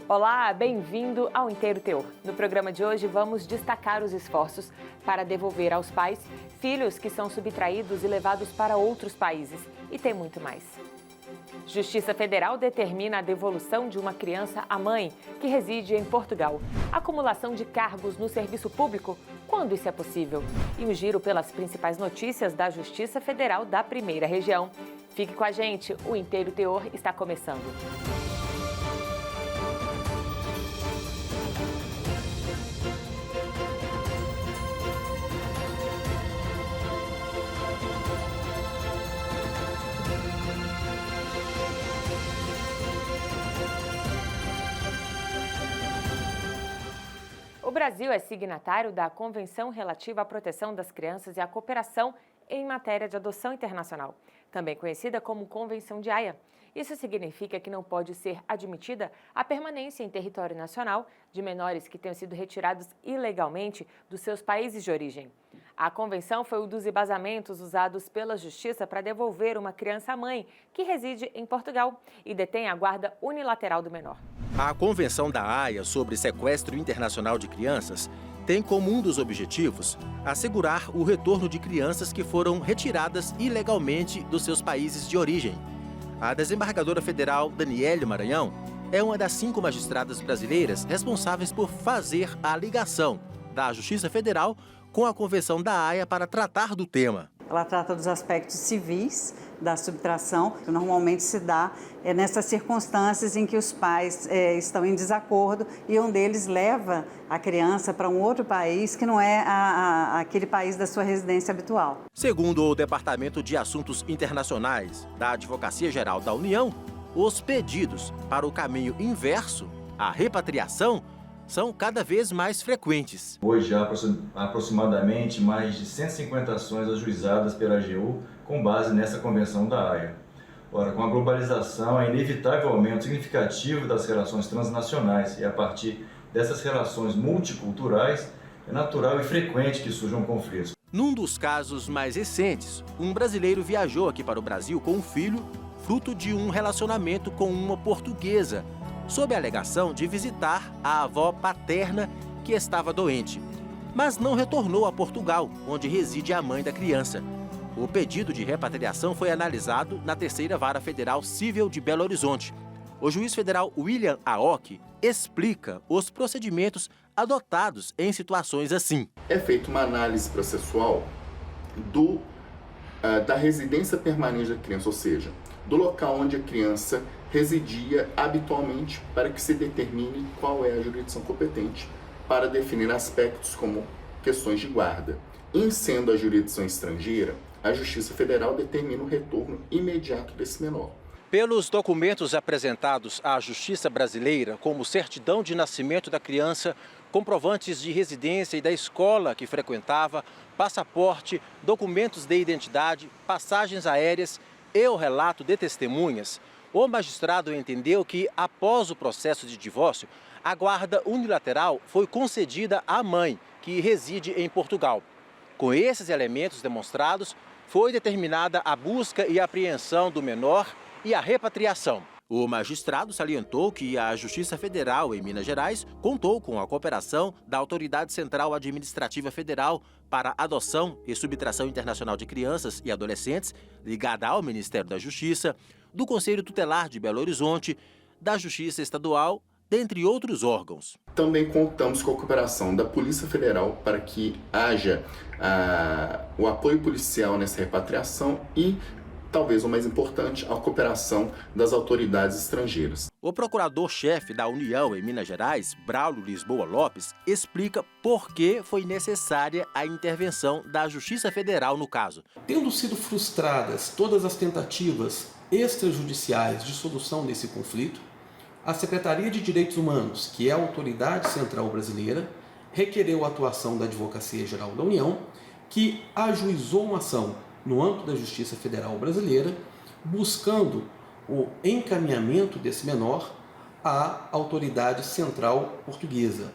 Olá, bem-vindo ao Inteiro Teor. No programa de hoje vamos destacar os esforços para devolver aos pais filhos que são subtraídos e levados para outros países. E tem muito mais. Justiça Federal determina a devolução de uma criança à mãe que reside em Portugal. Acumulação de cargos no serviço público? Quando isso é possível? E um giro pelas principais notícias da Justiça Federal da Primeira Região. Fique com a gente, o Inteiro Teor está começando. O Brasil é signatário da Convenção relativa à proteção das crianças e à cooperação em matéria de adoção internacional, também conhecida como Convenção de Haia. Isso significa que não pode ser admitida a permanência em território nacional de menores que tenham sido retirados ilegalmente dos seus países de origem. A convenção foi um dos embasamentos usados pela Justiça para devolver uma criança à mãe que reside em Portugal e detém a guarda unilateral do menor. A Convenção da Haia sobre Sequestro Internacional de Crianças tem como um dos objetivos assegurar o retorno de crianças que foram retiradas ilegalmente dos seus países de origem. A desembargadora federal Daniele Maranhão é uma das 5 magistradas brasileiras responsáveis por fazer a ligação da Justiça Federal com a Convenção da Haia para tratar do tema. Ela trata dos aspectos civis da subtração, que normalmente se dá nessas circunstâncias em que os pais estão em desacordo e um deles leva a criança para um outro país que não é aquele país da sua residência habitual. Segundo o Departamento de Assuntos Internacionais da Advocacia Geral da União, os pedidos para o caminho inverso, a repatriação, são cada vez mais frequentes. Hoje há aproximadamente mais de 150 ações ajuizadas pela AGU com base nessa Convenção da Haia. Ora, com a globalização, é inevitável aumento significativo das relações transnacionais e a partir dessas relações multiculturais, é natural e frequente que surjam conflitos. Num dos casos mais recentes, um brasileiro viajou aqui para o Brasil com um filho, fruto de um relacionamento com uma portuguesa, sob a alegação de visitar a avó paterna que estava doente, mas não retornou a Portugal, onde reside a mãe da criança. O pedido de repatriação foi analisado na 3ª Vara Federal Cível de Belo Horizonte. O juiz federal William Aoki explica os procedimentos adotados em situações assim. É feita uma análise processual da residência permanente da criança, ou seja, do local onde a criança residia habitualmente, para que se determine qual é a jurisdição competente para definir aspectos como questões de guarda. Em sendo a jurisdição estrangeira, a Justiça Federal determina o retorno imediato desse menor. Pelos documentos apresentados à Justiça Brasileira, como certidão de nascimento da criança, comprovantes de residência e da escola que frequentava, passaporte, documentos de identidade, passagens aéreas e o relato de testemunhas, o magistrado entendeu que, após o processo de divórcio, a guarda unilateral foi concedida à mãe, que reside em Portugal. Com esses elementos demonstrados, foi determinada a busca e apreensão do menor e a repatriação. O magistrado salientou que a Justiça Federal em Minas Gerais contou com a cooperação da Autoridade Central Administrativa Federal para Adoção e Subtração Internacional de Crianças e Adolescentes, ligada ao Ministério da Justiça, do Conselho Tutelar de Belo Horizonte, da Justiça Estadual, dentre outros órgãos. Também contamos com a cooperação da Polícia Federal para que haja o apoio policial nessa repatriação e, talvez o mais importante, a cooperação das autoridades estrangeiras. O procurador-chefe da União em Minas Gerais, Braulio Lisboa Lopes, explica por que foi necessária a intervenção da Justiça Federal no caso. Tendo sido frustradas todas as tentativas extrajudiciais de solução desse conflito, a Secretaria de Direitos Humanos, que é a autoridade central brasileira, requereu a atuação da Advocacia Geral da União, que ajuizou uma ação no âmbito da Justiça Federal Brasileira, buscando o encaminhamento desse menor à autoridade central portuguesa.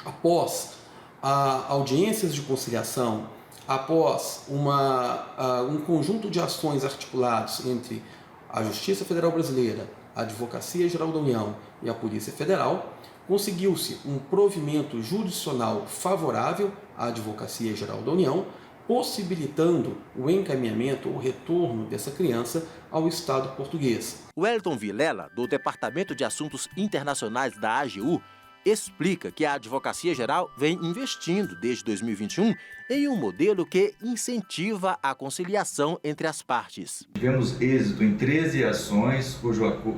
Após audiências de conciliação, após um conjunto de ações articuladas entre a Justiça Federal Brasileira, a Advocacia Geral da União e a Polícia Federal, conseguiu-se um provimento jurisdicional favorável à Advocacia Geral da União, possibilitando o encaminhamento ou retorno dessa criança ao Estado português. Wellington Vilela, do Departamento de Assuntos Internacionais da AGU, explica que a Advocacia Geral vem investindo desde 2021 em um modelo que incentiva a conciliação entre as partes. Tivemos êxito em 13 ações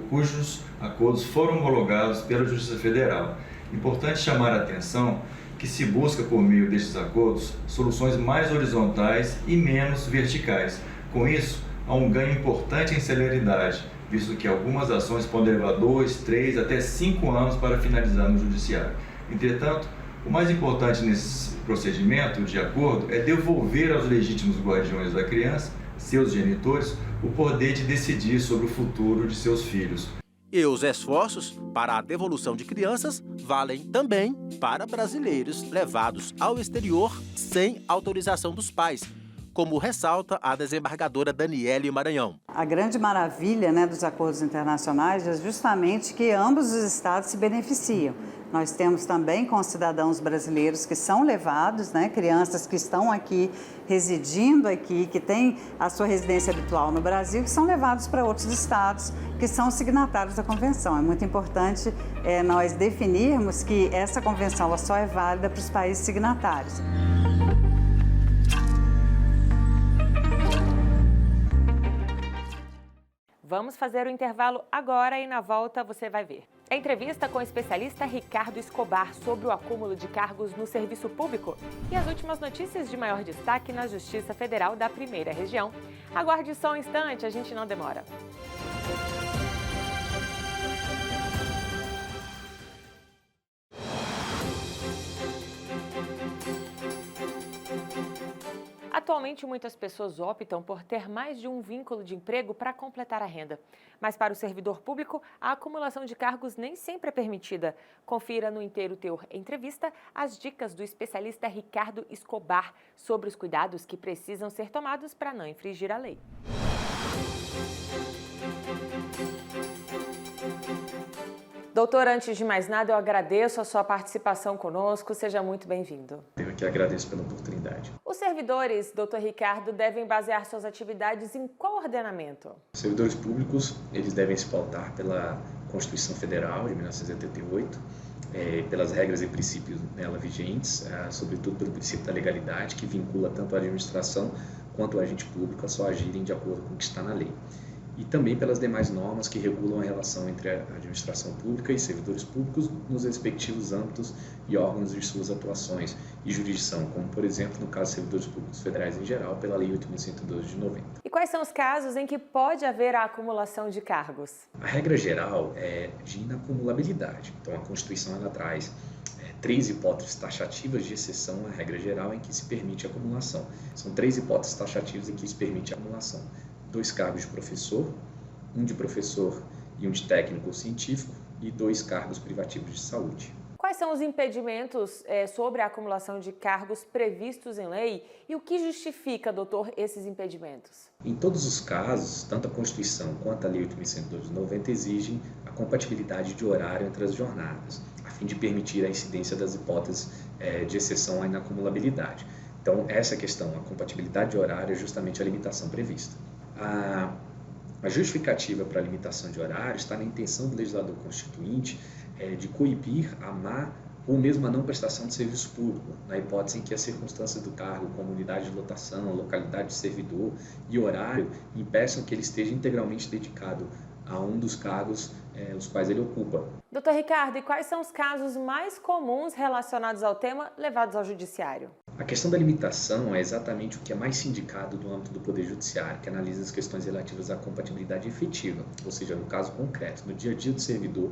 cujos acordos foram homologados pela Justiça Federal. Importante chamar a atenção que se busca, por meio destes acordos, soluções mais horizontais e menos verticais. Com isso, há um ganho importante em celeridade, visto que algumas ações podem levar 2, 3, até 5 anos para finalizar no judiciário. Entretanto, o mais importante nesse procedimento de acordo é devolver aos legítimos guardiões da criança, seus genitores, o poder de decidir sobre o futuro de seus filhos. E os esforços para a devolução de crianças valem também para brasileiros levados ao exterior sem autorização dos pais, como ressalta a desembargadora Daniele Maranhão. A grande maravilha, né, dos acordos internacionais é justamente que ambos os estados se beneficiam. Nós temos também concidadãos brasileiros que são levados, né, crianças que estão aqui, residindo aqui, que têm a sua residência habitual no Brasil, que são levados para outros estados que são signatários da convenção. É muito importante nós definirmos que essa convenção ela só é válida para os países signatários. Vamos fazer o intervalo agora e na volta você vai ver. A entrevista com o especialista Ricardo Escobar sobre o acúmulo de cargos no serviço público e as últimas notícias de maior destaque na Justiça Federal da Primeira Região. Aguarde só um instante, a gente não demora. Atualmente, muitas pessoas optam por ter mais de um vínculo de emprego para completar a renda. Mas para o servidor público, a acumulação de cargos nem sempre é permitida. Confira no Inteiro Teor Entrevista as dicas do especialista Ricardo Escobar sobre os cuidados que precisam ser tomados para não infringir a lei. Doutor, antes de mais nada, eu agradeço a sua participação conosco. Seja muito bem-vindo. Eu que agradeço pela oportunidade. Os servidores, doutor Ricardo, devem basear suas atividades em qual ordenamento? Os servidores públicos, eles devem se pautar pela Constituição Federal de 1988, pelas regras e princípios nela vigentes, sobretudo pelo princípio da legalidade, que vincula tanto a administração quanto o agente público a só agirem de acordo com o que está na lei. E também pelas demais normas que regulam a relação entre a administração pública e servidores públicos nos respectivos âmbitos e órgãos de suas atuações e jurisdição, como, por exemplo, no caso de servidores públicos federais em geral, pela Lei 8.112 de 90. E quais são os casos em que pode haver a acumulação de cargos? A regra geral é de inacumulabilidade. Então, a Constituição ela traz 3 hipóteses taxativas de exceção à regra geral em que se permite a acumulação. São 3 hipóteses taxativas em que se permite a acumulação. 2 cargos de professor, 1 de professor e 1 de técnico ou científico e 2 cargos privativos de saúde. Quais são os impedimentos sobre a acumulação de cargos previstos em lei e o que justifica, doutor, esses impedimentos? Em todos os casos, tanto a Constituição quanto a Lei 8.112 de 90 exigem a compatibilidade de horário entre as jornadas, a fim de permitir a incidência das hipóteses de exceção à inacumulabilidade. Então, essa questão, a compatibilidade de horário, é justamente a limitação prevista. A justificativa para a limitação de horário está na intenção do legislador constituinte de coibir a má ou mesmo a não prestação de serviço público, na hipótese em que as circunstâncias do cargo, como unidade de lotação, localidade de servidor e horário, impeçam que ele esteja integralmente dedicado a um dos cargos os quais ele ocupa. Doutor Ricardo, e quais são os casos mais comuns relacionados ao tema levados ao judiciário? A questão da limitação é exatamente o que é mais sindicado no âmbito do Poder Judiciário, que analisa as questões relativas à compatibilidade efetiva, ou seja, no caso concreto, no dia a dia do servidor,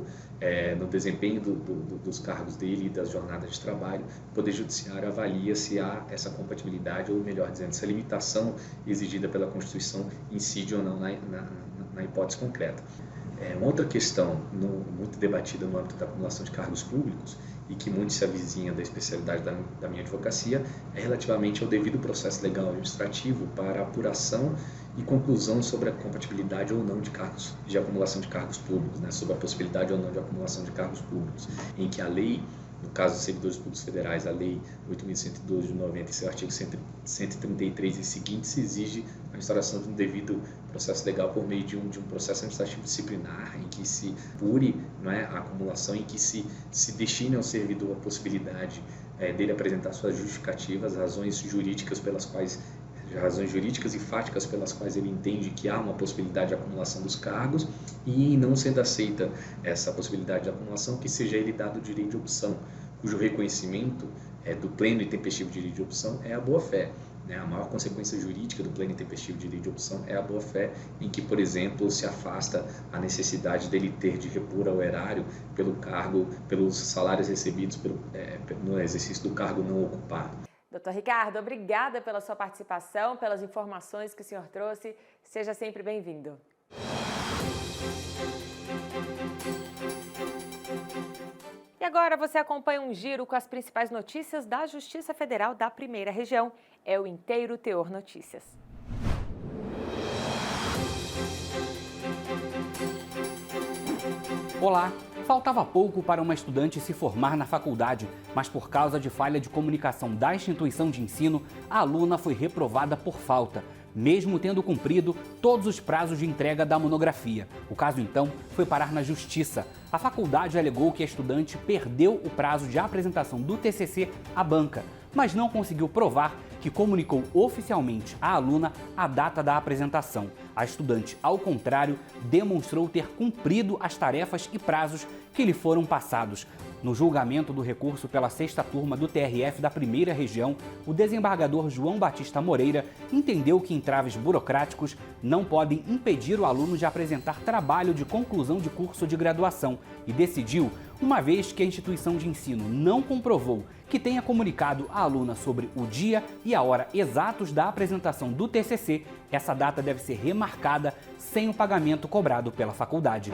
no desempenho dos cargos dele e das jornadas de trabalho, o Poder Judiciário avalia se há essa compatibilidade, ou melhor dizendo, se a limitação exigida pela Constituição incide ou não na hipótese concreta. Uma outra questão muito debatida no âmbito da acumulação de cargos públicos e que muito se avizinha da especialidade da minha advocacia é relativamente ao devido processo legal administrativo para a apuração e conclusão sobre a compatibilidade ou não de cargos, de acumulação de cargos públicos, né, sobre a possibilidade ou não de acumulação de cargos públicos, em que a lei, no caso dos servidores públicos federais, a Lei 8.112 de 90 e seu artigo 133 e seguintes, exige a instauração de um devido processo legal por meio de um processo administrativo disciplinar, em que se pure, não é, a acumulação, em que se destine ao servidor a possibilidade dele apresentar suas justificativas, razões jurídicas e fáticas pelas quais ele entende que há uma possibilidade de acumulação dos cargos, e, não sendo aceita essa possibilidade de acumulação, que seja ele dado o direito de opção, cujo reconhecimento do pleno e tempestivo direito de opção é a boa-fé. A maior consequência jurídica do pleno e tempestivo direito de opção é a boa-fé, em que, por exemplo, se afasta a necessidade dele ter de repor ao erário pelo cargo, pelos salários recebidos no exercício do cargo não ocupado. Doutor Ricardo, obrigada pela sua participação, pelas informações que o senhor trouxe. Seja sempre bem-vindo. E agora você acompanha um giro com as principais notícias da Justiça Federal da Primeira Região. É o Inteiro Teor Notícias. Olá! Faltava pouco para uma estudante se formar na faculdade, mas por causa de falha de comunicação da instituição de ensino, a aluna foi reprovada por falta, mesmo tendo cumprido todos os prazos de entrega da monografia. O caso, então, foi parar na Justiça. A faculdade alegou que a estudante perdeu o prazo de apresentação do TCC à banca, mas não conseguiu provar que comunicou oficialmente à aluna a data da apresentação. A estudante, ao contrário, demonstrou ter cumprido as tarefas e prazos que lhe foram passados. No julgamento do recurso pela 6ª turma do TRF da Primeira Região, o desembargador João Batista Moreira entendeu que entraves burocráticos não podem impedir o aluno de apresentar trabalho de conclusão de curso de graduação e decidiu, uma vez que a instituição de ensino não comprovou que tenha comunicado à aluna sobre o dia e a hora exatos da apresentação do TCC, essa data deve ser remarcada sem o pagamento cobrado pela faculdade.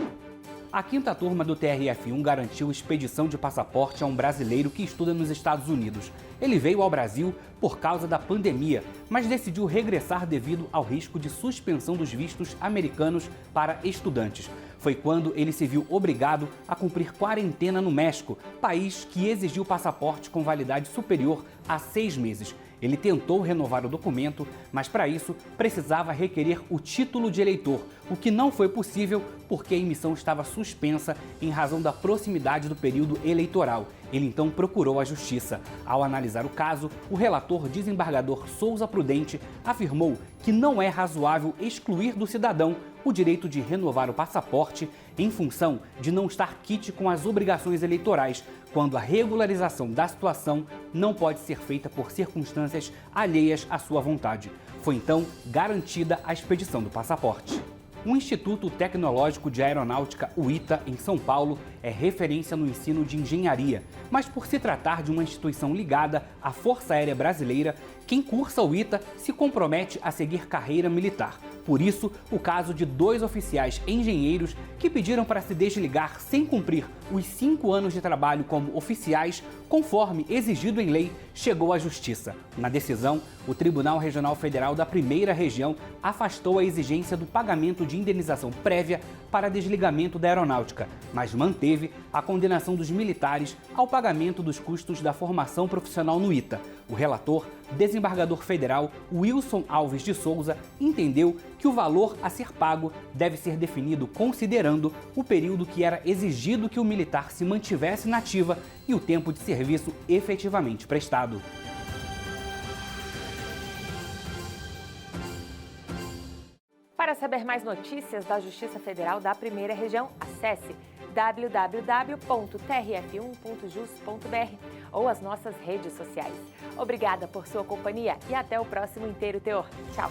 A 5ª turma do TRF1 garantiu expedição de passaporte a um brasileiro que estuda nos Estados Unidos. Ele veio ao Brasil por causa da pandemia, mas decidiu regressar devido ao risco de suspensão dos vistos americanos para estudantes. Foi quando ele se viu obrigado a cumprir quarentena no México, país que exigiu passaporte com validade superior a 6 meses. Ele tentou renovar o documento, mas para isso precisava requerer o título de eleitor, o que não foi possível porque a emissão estava suspensa em razão da proximidade do período eleitoral. Ele então procurou a Justiça. Ao analisar o caso, o relator desembargador Souza Prudente afirmou que não é razoável excluir do cidadão o direito de renovar o passaporte em função de não estar quite com as obrigações eleitorais, quando a regularização da situação não pode ser feita por circunstâncias alheias à sua vontade. Foi então garantida a expedição do passaporte. O Instituto Tecnológico de Aeronáutica, o ITA, em São Paulo, é referência no ensino de engenharia, mas por se tratar de uma instituição ligada à Força Aérea Brasileira, quem cursa o ITA se compromete a seguir carreira militar. Por isso, o caso de 2 oficiais engenheiros que pediram para se desligar sem cumprir os 5 anos de trabalho como oficiais, conforme exigido em lei, chegou à Justiça. Na decisão, o Tribunal Regional Federal da Primeira Região afastou a exigência do pagamento de indenização prévia para desligamento da aeronáutica, mas manteve a condenação dos militares ao pagamento dos custos da formação profissional no ITA. O relator, desembargador federal Wilson Alves de Souza, entendeu que o valor a ser pago deve ser definido considerando o período que era exigido que o militar se mantivesse na ativa e o tempo de serviço efetivamente prestado. Para saber mais notícias da Justiça Federal da Primeira Região, acesse www.trf1.jus.br ou as nossas redes sociais. Obrigada por sua companhia e até o próximo Inteiro Teor. Tchau!